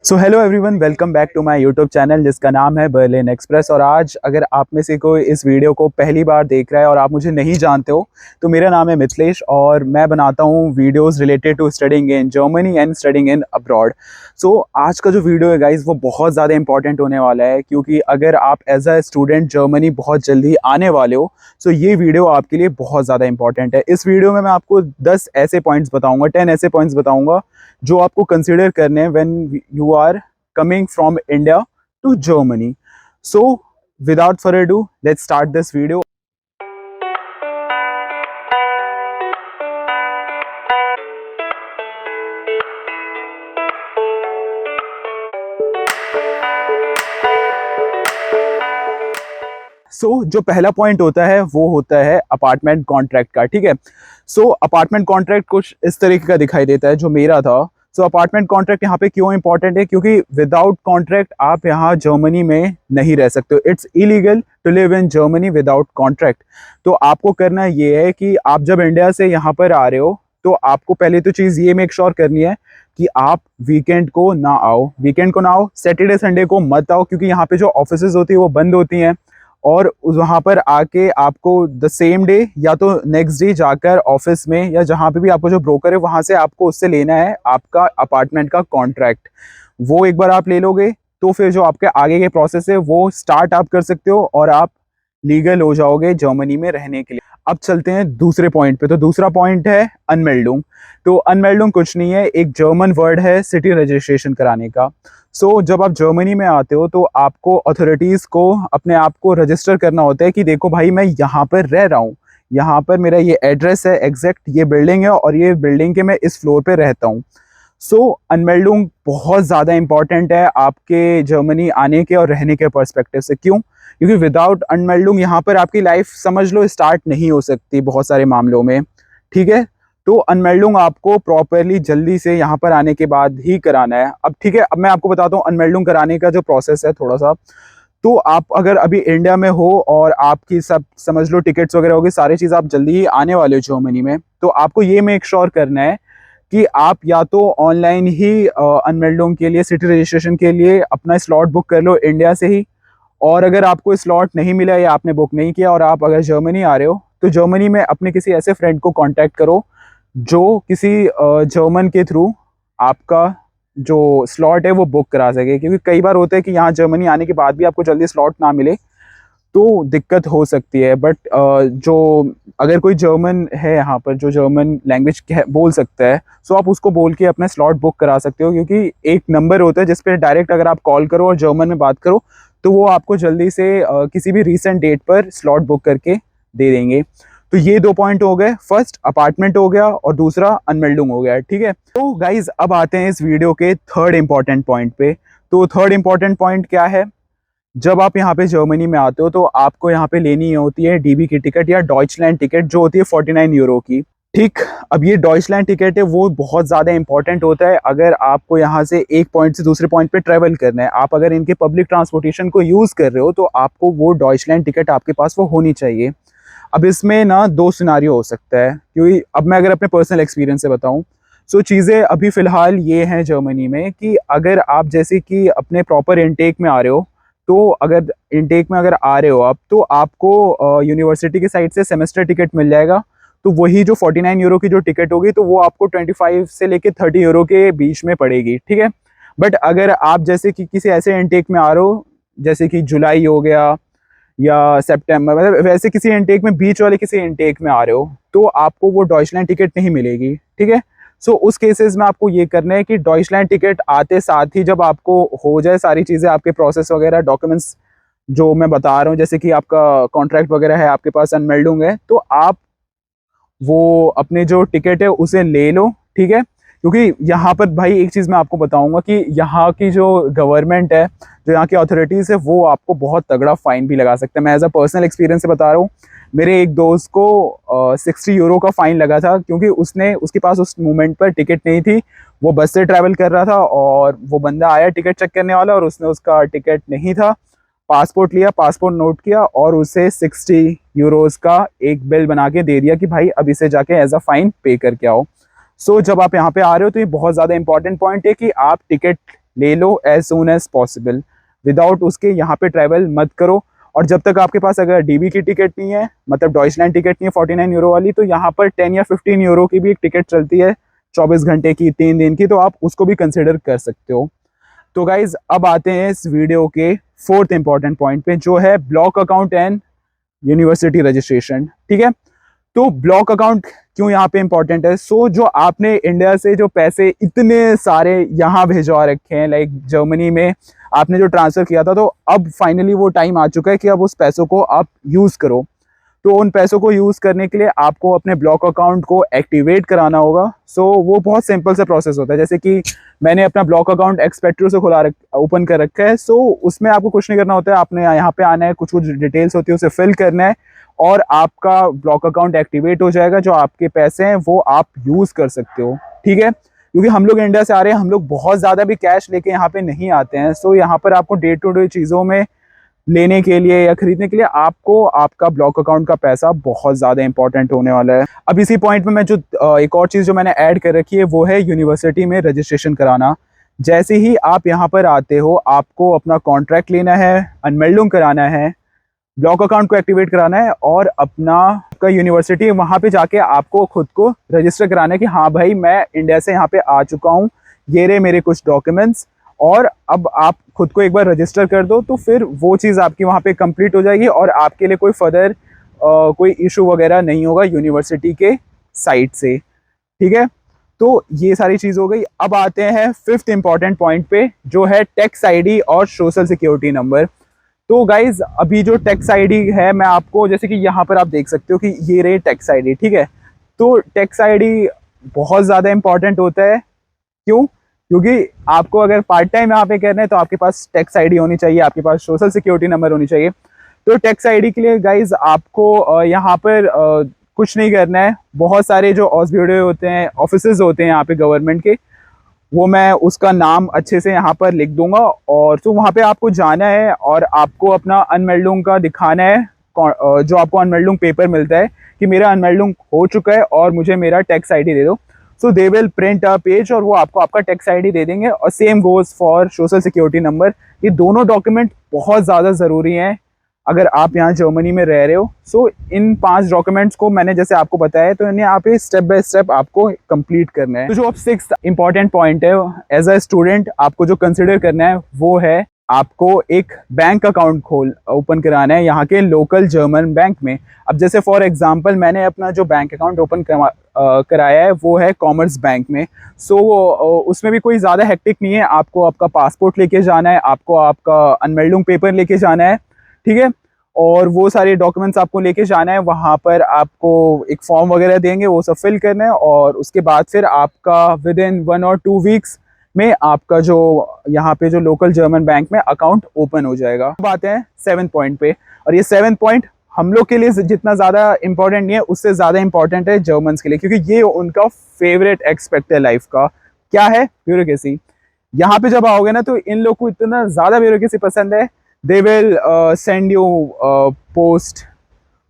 So hello everyone, welcome back to my YouTube channel जिसका नाम है बर्लिन एक्सप्रेस। और आज अगर आप में से कोई इस वीडियो को पहली बार देख रहा है और आप मुझे नहीं जानते हो तो मेरा नाम है मिथिलेश और मैं बनाता हूँ videos related to studying in Germany and studying in abroad. So आज का जो वीडियो है गाइज वो बहुत ज़्यादा इंपॉर्टेंट होने वाला है, क्योंकि अगर आप एज अ स्टूडेंट जर्मनी बहुत जल्दी आने वाले हो तो ये वीडियो आपके लिए बहुत ज़्यादा इंपॉर्टेंट है। इस वीडियो में मैं आपको 10 ऐसे पॉइंट्स बताऊँगा, 10 ऐसे पॉइंट्स बताऊँगा जो आपको कंसिडर करने हैं when you are coming from India to Germany. So without further ado, let's start this video. जो पहला पॉइंट होता है वो होता है अपार्टमेंट कॉन्ट्रैक्ट का। ठीक है, अपार्टमेंट कॉन्ट्रैक्ट कुछ इस तरीके का दिखाई देता है जो मेरा था। अपार्टमेंट कॉन्ट्रैक्ट यहाँ पे क्यों इंपॉर्टेंट है, क्योंकि विदाउट कॉन्ट्रैक्ट आप यहाँ जर्मनी में नहीं रह सकते हो। It's illegal to live in Germany without contract. तो आपको करना ये है कि आप जब इंडिया से यहाँ पर आ रहे हो तो आपको पहले तो चीज़ ये मेक श्योर करनी है कि आप वीकेंड को ना आओ, सैटरडे संडे को मत आओ, क्योंकि यहाँ पे जो ऑफिसेज होती है वो बंद होती हैं और वहाँ पर आके आपको द सेम डे या तो नेक्स्ट डे जाकर ऑफिस में या जहाँ पे भी आपको जो ब्रोकर है वहाँ से आपको उससे लेना है आपका अपार्टमेंट का कॉन्ट्रैक्ट। वो एक बार आप ले लोगे तो फिर जो आपके आगे के प्रोसेस है वो स्टार्ट आप कर सकते हो और आप लीगल हो जाओगे जर्मनी में रहने के लिए। अब चलते हैं दूसरे पॉइंट पे। तो दूसरा पॉइंट है अनमेल्डुंग। तो अनमेल्डुंग कुछ नहीं है, एक जर्मन वर्ड है सिटी रजिस्ट्रेशन कराने का। जब आप जर्मनी में आते हो तो आपको अथॉरिटीज़ को अपने आप को रजिस्टर करना होता है कि देखो भाई मैं यहाँ पर रह रहा हूँ, यहाँ पर मेरा ये एड्रेस है, एग्जैक्ट ये बिल्डिंग है और ये बिल्डिंग के मैं इस फ्लोर पे रहता हूँ। अनमेल्डुंग बहुत ज़्यादा इंपॉर्टेंट है आपके जर्मनी आने के और रहने के पर्सपेक्टिव से। क्यों? क्योंकि विदाउट अनमेल्डुंग यहाँ पर आपकी लाइफ समझ लो स्टार्ट नहीं हो सकती बहुत सारे मामलों में। ठीक है, तो अनमेल्डुंग आपको प्रॉपरली जल्दी से यहाँ पर आने के बाद ही कराना है। अब ठीक है, अब मैं आपको बताता हूँ अनमेल्डुंग कराने का जो प्रोसेस है थोड़ा सा। तो आप अगर अभी इंडिया में हो और आपकी सब समझ लो टिकट्स वगैरह होगी, सारी चीज़ आप जल्दी ही आने वाले हो जर्मनी में, तो आपको ये मेक श्योर करना है कि आप या तो ऑनलाइन ही अनमेल्डुंग के लिए सिटी रजिस्ट्रेशन के लिए अपना स्लॉट बुक कर लो इंडिया से ही। और अगर आपको स्लॉट नहीं मिला या आपने बुक नहीं किया और आप अगर जर्मनी आ रहे हो तो जर्मनी में अपने किसी ऐसे फ्रेंड को कांटेक्ट करो जो किसी जर्मन के थ्रू आपका जो स्लॉट है वो बुक करा सके। क्योंकि कई बार होता है कि यहाँ जर्मनी आने के बाद भी आपको जल्दी स्लॉट ना मिले तो दिक्कत हो सकती है। बट जो अगर कोई जर्मन है यहाँ पर जो जर्मन लैंग्वेज बोल सकता है, सो आप उसको बोल के अपना स्लॉट बुक करा सकते हो। क्योंकि एक नंबर होता है जिस पे डायरेक्ट अगर आप कॉल करो और जर्मन में बात करो तो वो आपको जल्दी से किसी भी रीसेंट डेट पर स्लॉट बुक करके दे देंगे। तो ये दो पॉइंट हो गए, फर्स्ट अपार्टमेंट हो गया और दूसरा अनमेल्डुंग हो गया। ठीक है, तो गाइज अब आते हैं इस वीडियो के थर्ड इंपॉर्टेंट पॉइंट पे। तो थर्ड इंपॉर्टेंट पॉइंट क्या है? जब आप यहाँ पे जर्मनी में आते हो तो आपको यहाँ पे लेनी होती है डीबी की टिकट या डॉइचलैंड टिकट जो होती है 49 यूरो की। ठीक, अब ये डॉइचलैंड टिकट है वो बहुत ज़्यादा इंपॉर्टेंट होता है अगर आपको यहाँ से एक पॉइंट से दूसरे पॉइंट पे ट्रेवल करना है। आप अगर इनके पब्लिक ट्रांसपोर्टेशन को यूज़ कर रहे हो तो आपको वो डॉइचलैंड टिकट आपके पास वो होनी चाहिए। अब इसमें ना दो सिनारियो हो सकता है, क्योंकि अब मैं अगर अपने पर्सनल एक्सपीरियंस से बताऊँ चीज़ें अभी फ़िलहाल ये हैं जर्मनी में कि अगर आप जैसे कि अपने प्रॉपर इनटेक में आ रहे हो तो अगर इनटेक में अगर आ रहे हो आप तो आपको यूनिवर्सिटी की साइड से सेमेस्टर टिकट मिल जाएगा। तो वही जो 49 यूरो की जो टिकट होगी तो वो आपको 25 से लेके 30 यूरो के बीच में पड़ेगी। ठीक है, बट अगर आप जैसे कि किसी ऐसे इनटेक में आ रहे हो जैसे कि जुलाई हो गया या सितंबर, मतलब वैसे किसी इनटेक में बीच वाले किसी इनटेक में आ रहे हो तो आपको वो डॉइचलैंड टिकट नहीं मिलेगी। ठीक है, उस केसेस में आपको ये करना है कि डॉइचलैंड टिकट आते साथ ही जब आपको हो जाए सारी चीज़ें, आपके प्रोसेस वगैरह डॉक्यूमेंट्स जो मैं बता रहा हूँ जैसे कि आपका कॉन्ट्रैक्ट वगैरह है, आपके पास अनमेल्डुंग है, तो आप वो अपने जो टिकट है उसे ले लो। ठीक है, क्योंकि यहाँ पर भाई एक चीज़ मैं आपको बताऊंगा कि यहाँ की जो गवर्नमेंट है, जो यहाँ की अथॉरिटीज़ है, वो आपको बहुत तगड़ा फाइन भी लगा सकते हैं। मैं एज अ पर्सनल एक्सपीरियंस से बता रहा हूँ, मेरे एक दोस्त को 60 यूरो का फ़ाइन लगा था क्योंकि उसके पास उस मोमेंट पर टिकट नहीं थी। वो बस से ट्रैवल कर रहा था और वो बंदा आया टिकट चेक करने वाला और उसने उसका टिकट नहीं था, पासपोर्ट लिया, पासपोर्ट नोट किया और उसे 60 यूरोज़ का एक बिल बना के दे दिया कि भाई अब इसे जाके एज अ फाइन पे करके आओ। जब आप यहाँ पे आ रहे हो तो ये बहुत ज़्यादा इंपॉर्टेंट पॉइंट है कि आप टिकट ले लो as soon as possible. Without उसके यहाँ पे ट्रैवल मत करो। और जब तक आपके पास अगर डीबी की टिकट नहीं है, मतलब डॉइचलैंड टिकट नहीं है 49 यूरो वाली, तो यहाँ पर 10 या 15 यूरो की भी एक टिकट चलती है 24 घंटे की, 3 दिन की, तो आप उसको भी कंसिडर कर सकते हो। तो गाइज अब आते हैं इस वीडियो के फोर्थ इंपॉर्टेंट पॉइंट पे, जो है block account and university registration. ठीक है, तो ब्लॉक अकाउंट क्यों यहाँ पे इंपॉर्टेंट है? सो जो आपने इंडिया से जो पैसे इतने सारे यहाँ भिजवा रखे हैं, लाइक जर्मनी में आपने जो ट्रांसफर किया था, तो अब फाइनली वो टाइम आ चुका है कि अब उस पैसों को आप यूज करो। तो उन पैसों को यूज करने के लिए आपको अपने ब्लॉक अकाउंट को एक्टिवेट कराना होगा। सो वो बहुत सिंपल सा प्रोसेस होता है। जैसे कि मैंने अपना ब्लॉक अकाउंट एक्सपेक्ट्रो से ओपन कर रखा है। सो उसमें आपको कुछ नहीं करना होता है, आपने यहाँ पे आना है, कुछ कुछ डिटेल्स होती है उसे फिल करना है और आपका ब्लॉक अकाउंट एक्टिवेट हो जाएगा। जो आपके पैसे हैं वो आप यूज कर सकते हो। ठीक है, क्योंकि हम लोग इंडिया से आ रहे हैं, हम लोग बहुत ज़्यादा भी कैश लेके यहाँ पे नहीं आते हैं। सो यहाँ पर आपको डे टू डे चीज़ों में लेने के लिए या खरीदने के लिए आपको आपका ब्लॉक अकाउंट का पैसा बहुत ज़्यादा इंपॉर्टेंट होने वाला है। अब इसी पॉइंट में मैं जो एक और चीज़ जो मैंने ऐड कर रखी है वो है यूनिवर्सिटी में रजिस्ट्रेशन कराना। जैसे ही आप यहाँ पर आते हो, आपको अपना कॉन्ट्रैक्ट लेना है, अनमेल्डिंग कराना है, ब्लॉक अकाउंट को एक्टिवेट कराना है और अपना का यूनिवर्सिटी वहाँ पे जाके आपको खुद को रजिस्टर कराना है कि हाँ भाई मैं इंडिया से यहाँ पे आ चुका हूँ, ये रहे मेरे कुछ डॉक्यूमेंट्स। और अब आप खुद को एक बार रजिस्टर कर दो तो फिर वो चीज़ आपकी वहाँ पे कंप्लीट हो जाएगी और आपके लिए कोई फर्दर कोई इशू वगैरह नहीं होगा यूनिवर्सिटी के साइड से। ठीक है, तो ये सारी चीज़ हो गई। अब आते हैं फिफ्थ इंपॉर्टेंट पॉइंट पे, जो है टैक्स आईडी और सोशल सिक्योरिटी नंबर। तो गाइज अभी जो टैक्स आईडी है, मैं आपको जैसे कि यहाँ पर आप देख सकते हो कि ये रहे टैक्स आईडी। ठीक है, तो टैक्स आईडी बहुत ज़्यादा इंपॉर्टेंट होता है। क्यों? क्योंकि आपको अगर पार्ट टाइम यहाँ पे करना है तो आपके पास टैक्स आईडी होनी चाहिए, आपके पास सोशल सिक्योरिटी नंबर होनी चाहिए। तो टैक्स आईडी के लिए गाइज आपको यहाँ पर कुछ नहीं करना है। बहुत सारे जो ऑसबीडे होते हैं, ऑफिसेज होते हैं यहाँ पे गवर्नमेंट के, वो मैं उसका नाम अच्छे से यहाँ पर लिख दूंगा। और तो वहाँ पे आपको जाना है और आपको अपना अनमेल्डिंग का दिखाना है, जो आपको अनमेल्डिंग पेपर मिलता है कि मेरा अनमेल्डिंग हो चुका है और मुझे मेरा टैक्स आईडी दे दो। So they will print a page और वो आपको आपका टैक्स आईडी दे देंगे। और same goes for social security number. ये दोनों डॉक्यूमेंट बहुत ज़्यादा ज़रूरी हैं अगर आप यहाँ जर्मनी में रह रहे हो। सो इन 5 डॉक्यूमेंट्स को मैंने जैसे आपको बताया, तो इन्हें आप स्टेप बाय स्टेप आपको कंप्लीट करना है। तो जो अब 6th इंपॉर्टेंट पॉइंट है, एज अ स्टूडेंट आपको जो कंसिडर करना है वो है आपको एक बैंक अकाउंट ओपन कराना है यहाँ के लोकल जर्मन बैंक में। अब जैसे फॉर एग्जांपल मैंने अपना जो बैंक अकाउंट ओपन कराया है वो है कॉमर्स बैंक में। सो उसमें भी कोई ज़्यादा हेक्टिक नहीं है। आपको आपका पासपोर्ट लेके जाना है, आपको आपका अनमेल्डिंग पेपर लेके जाना है। ठीक है, और वो सारे डॉक्यूमेंट्स आपको लेके जाना है। वहाँ पर आपको एक फॉर्म वगैरह देंगे, वो सब फिल करना है और उसके बाद फिर आपका विद इन 1 और 2 वीक्स में आपका जो यहाँ पे जो लोकल जर्मन बैंक में अकाउंट ओपन हो जाएगा। अब आते हैं 7th पॉइंट पे, और ये 7th पॉइंट हम लोग के लिए जितना ज़्यादा इंपॉर्टेंट नहीं है, उससे ज़्यादा इंपॉर्टेंट है जर्मन्स के लिए, क्योंकि ये उनका फेवरेट एस्पेक्ट है लाइफ का। क्या है? ब्यूरोक्रेसी। यहाँ पे जब आओगे ना तो इन लोग को इतना ज़्यादा ब्यूरोक्रेसी पसंद है। They will send you post,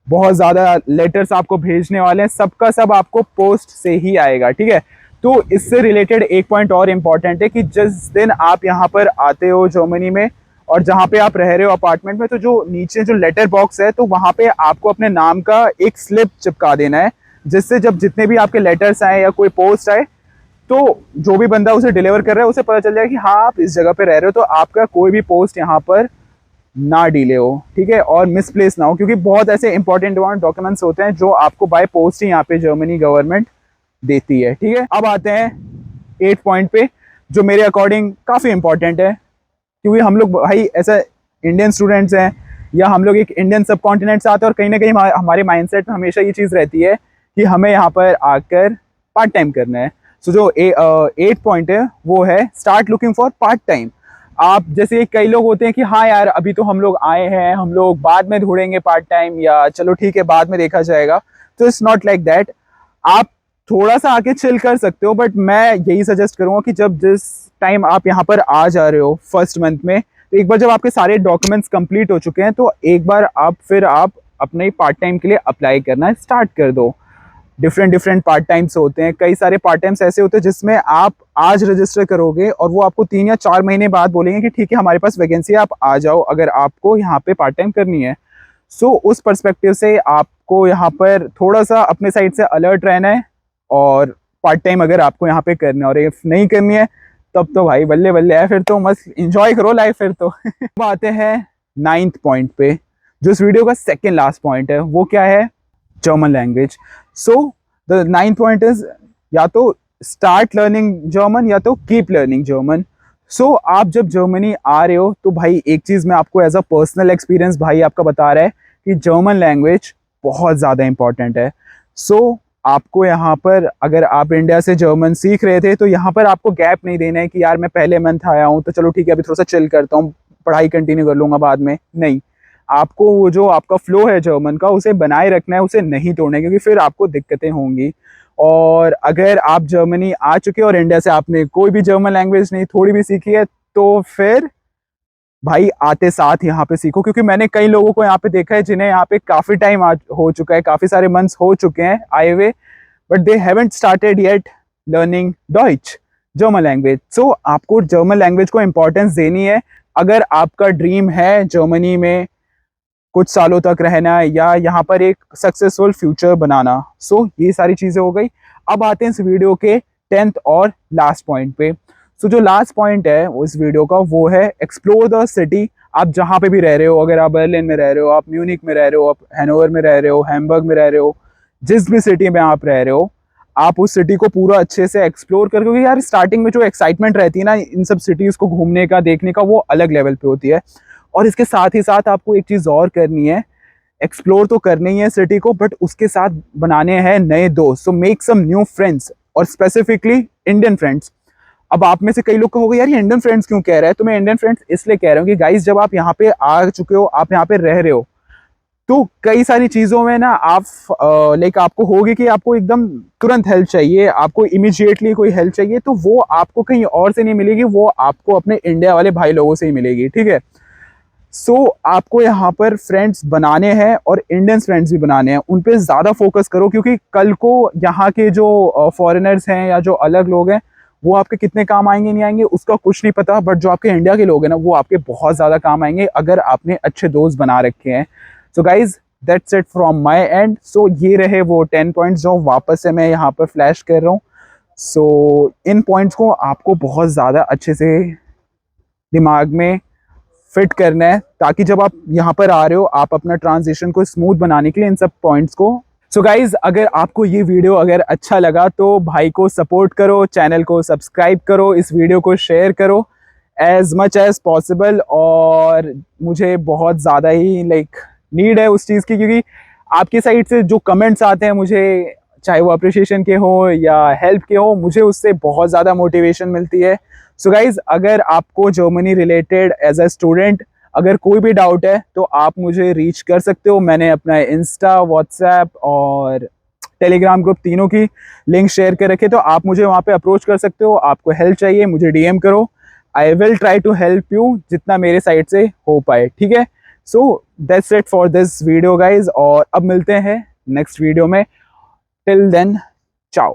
बहुत ज़्यादा लेटर्स आपको भेजने वाले हैं, सबका सब आपको पोस्ट से ही आएगा। ठीक है, तो इससे रिलेटेड एक पॉइंट और इम्पॉर्टेंट है कि जिस दिन आप यहाँ पर आते हो जर्मनी में और जहाँ पे आप रह रहे हो अपार्टमेंट में, तो जो नीचे जो लेटर बॉक्स है, तो वहाँ पे आपको अपने नाम का एक स्लिप चिपका देना है, जिससे जब जितने भी आपके लेटर्स आए या कोई पोस्ट आए, तो जो भी बंदा उसे डिलीवर कर रहा है उसे पता चल जाए कि हाँ आप इस जगह पे रह रहे हो, तो आपका कोई भी पोस्ट यहाँ पर ना डिले हो। ठीक है, और मिसप्लेस ना हो, क्योंकि बहुत ऐसे इंपॉर्टेंट डॉक्यूमेंट्स होते हैं जो आपको बाय पोस्ट ही यहाँ पे जर्मनी गवर्नमेंट देती है। ठीक है, अब आते हैं 8th पॉइंट पे, जो मेरे अकॉर्डिंग काफ़ी इंपॉर्टेंट है, क्योंकि हम लोग भाई ऐसा इंडियन स्टूडेंट्स हैं या हम लोग एक इंडियन सब कॉन्टिनेंट से आते हैं, और कहीं ना कहीं हमारे माइंडसेट में हमेशा ये चीज़ रहती है कि हमें यहाँ पर आकर पार्ट टाइम करना है। सो जो 8th पॉइंट है वो है start looking for part time. आप जैसे कई लोग होते हैं कि हाँ यार अभी तो हम लोग आए हैं, हम लोग बाद में ढूंढेंगे पार्ट टाइम, या चलो ठीक है बाद में देखा जाएगा। तो इट्स नॉट लाइक दैट। आप थोड़ा सा आके चिल कर सकते हो, बट मैं यही सजेस्ट करूँगा कि जब जिस टाइम आप यहाँ पर आ जा रहे हो फर्स्ट मंथ में, तो एक बार जब आपके सारे डॉक्यूमेंट्स कंप्लीट हो चुके हैं, तो एक बार आप अपने पार्ट टाइम के लिए अप्लाई करना स्टार्ट कर दो। डिफरेंट डिफरेंट पार्ट टाइम्स होते हैं। कई सारे पार्ट टाइम्स ऐसे होते हैं जिसमें आप आज रजिस्टर करोगे और वो आपको 3 या 4 महीने बाद बोलेंगे कि ठीक है हमारे पास वैकेंसी है, आप आ जाओ अगर आपको यहाँ पे पार्ट टाइम करनी है। सो उस पर्सपेक्टिव से आपको यहाँ पर थोड़ा सा अपने साइड से अलर्ट रहना है, और पार्ट टाइम अगर आपको यहाँ पे करना है, और इफ नहीं करनी है तब तो भाई बल्ले बल्ले है, फिर तो मस्त इंजॉय करो लाइफ फिर तो। अब आते हैं 9th पॉइंट पे, जो इस वीडियो का सेकेंड लास्ट पॉइंट है। वो क्या है? German language. So the 9th point is या तो स्टार्ट लर्निंग जर्मन या तो कीप लर्निंग जर्मन। सो आप जब जर्मनी आ रहे हो तो भाई एक चीज़ मैं आपको एज अ पर्सनल एक्सपीरियंस भाई आपका बता रहा है कि जर्मन लैंग्वेज बहुत ज़्यादा इंपॉर्टेंट है। सो आपको यहाँ पर, अगर आप इंडिया से जर्मन सीख रहे थे तो यहाँ पर आपको गैप नहीं देना है कि यार मैं पहले मंथ आया हूँ तो चलो ठीक है अभी थोड़ा सा चिल करता हूँ, पढ़ाई कंटिन्यू कर लूँगा बाद में। नहीं, आपको वो जो आपका फ्लो है जर्मन का उसे बनाए रखना है, उसे नहीं तोड़ना है, क्योंकि फिर आपको दिक्कतें होंगी। और अगर आप जर्मनी आ चुके हो और इंडिया से आपने कोई भी जर्मन लैंग्वेज नहीं थोड़ी भी सीखी है तो फिर भाई आते साथ यहाँ पे सीखो, क्योंकि मैंने कई लोगों को यहाँ पे देखा है जिन्हें यहाँ पे काफ़ी टाइम हो चुका है, काफ़ी सारे मंथ्स हो चुके हैं आए हुए, but they haven't started yet learning Deutsch, German language. So आपको जर्मन लैंग्वेज को इंपॉर्टेंस देनी है अगर आपका ड्रीम है जर्मनी में कुछ सालों तक रहना या यहाँ पर एक सक्सेसफुल फ्यूचर बनाना। सो ये सारी चीज़ें हो गई। अब आते हैं इस वीडियो के 10th और लास्ट पॉइंट पे। सो जो लास्ट पॉइंट है वो इस वीडियो का वो है एक्सप्लोर द सिटी। आप जहाँ पे भी रह रहे हो, अगर आप बर्लिन में रह रहे हो, आप म्यूनिक में रह रहे हो, आप हैनोवर में रह रहे हो, हैम्बर्ग में रह रहे हो, जिस भी सिटी में आप रह रहे हो, आप उस सिटी को पूरा अच्छे से एक्सप्लोर कर, क्योंकि यार स्टार्टिंग में जो एक्साइटमेंट रहती है ना इन सब सिटीज़ को घूमने का देखने का, वो अलग लेवल पे होती है। और इसके साथ ही साथ आपको एक चीज़ और करनी है, एक्सप्लोर तो करनी ही है सिटी को, बट उसके साथ बनाने हैं नए दोस्त। So make some new friends, और स्पेसिफिकली इंडियन फ्रेंड्स। अब आप में से कई लोग कहोगे यार ये इंडियन फ्रेंड्स क्यों कह रहा है, तो मैं इंडियन फ्रेंड्स इसलिए कह रहा हूँ कि गाइस जब आप यहाँ पे आ चुके हो, आप यहाँ पे रह रहे हो, तो कई सारी चीज़ों में ना आप लाइक आपको होगी कि आपको एकदम तुरंत हेल्प चाहिए, आपको इमीडिएटली कोई हेल्प चाहिए, तो वो आपको कहीं और से नहीं मिलेगी, वो आपको अपने इंडिया वाले भाई लोगों से ही मिलेगी, ठीक है। सो आपको यहाँ पर फ्रेंड्स बनाने हैं और इंडियन फ्रेंड्स भी बनाने हैं, उन पे ज़्यादा फोकस करो, क्योंकि कल को यहाँ के जो फॉरेनर्स हैं या जो अलग लोग हैं वो आपके कितने काम आएंगे नहीं आएंगे उसका कुछ नहीं पता, बट जो आपके इंडिया के लोग हैं ना वो आपके बहुत ज़्यादा काम आएंगे अगर आपने अच्छे दोस्त बना रखे हैं। So guys that's it from my end. So ये रहे वो 10 पॉइंट्स जो वापस से मैं यहाँ पर फ्लैश कर रहा हूँ। सो इन पॉइंट्स को आपको बहुत ज़्यादा अच्छे से दिमाग में फिट करना है, ताकि जब आप यहाँ पर आ रहे हो आप अपना ट्रांजिशन को स्मूथ बनाने के लिए इन सब पॉइंट्स को। सो गाइज अगर आपको ये वीडियो अगर अच्छा लगा तो भाई को सपोर्ट करो, चैनल को सब्सक्राइब करो, इस वीडियो को शेयर करो एज मच एज पॉसिबल। और मुझे बहुत ज़्यादा ही नीड है उस चीज़ की, क्योंकि आपकी साइड से जो कमेंट्स आते हैं मुझे, चाहे वो अप्रिशिएशन के हो या हेल्प के हो, मुझे उससे बहुत ज़्यादा मोटिवेशन मिलती है। सो गाइज अगर आपको Germany related as a student अगर कोई भी डाउट है तो आप मुझे रीच कर सकते हो। मैंने अपना इंस्टा, व्हाट्सएप और टेलीग्राम ग्रुप तीनों की लिंक शेयर कर रखे, तो आप मुझे वहाँ पे अप्रोच कर सकते हो। आपको हेल्प चाहिए मुझे डीएम करो, I will try to help you जितना मेरे साइड से हो पाए, ठीक है। So that's it for this video guys, और अब मिलते हैं नेक्स्ट वीडियो में। Till then, ciao.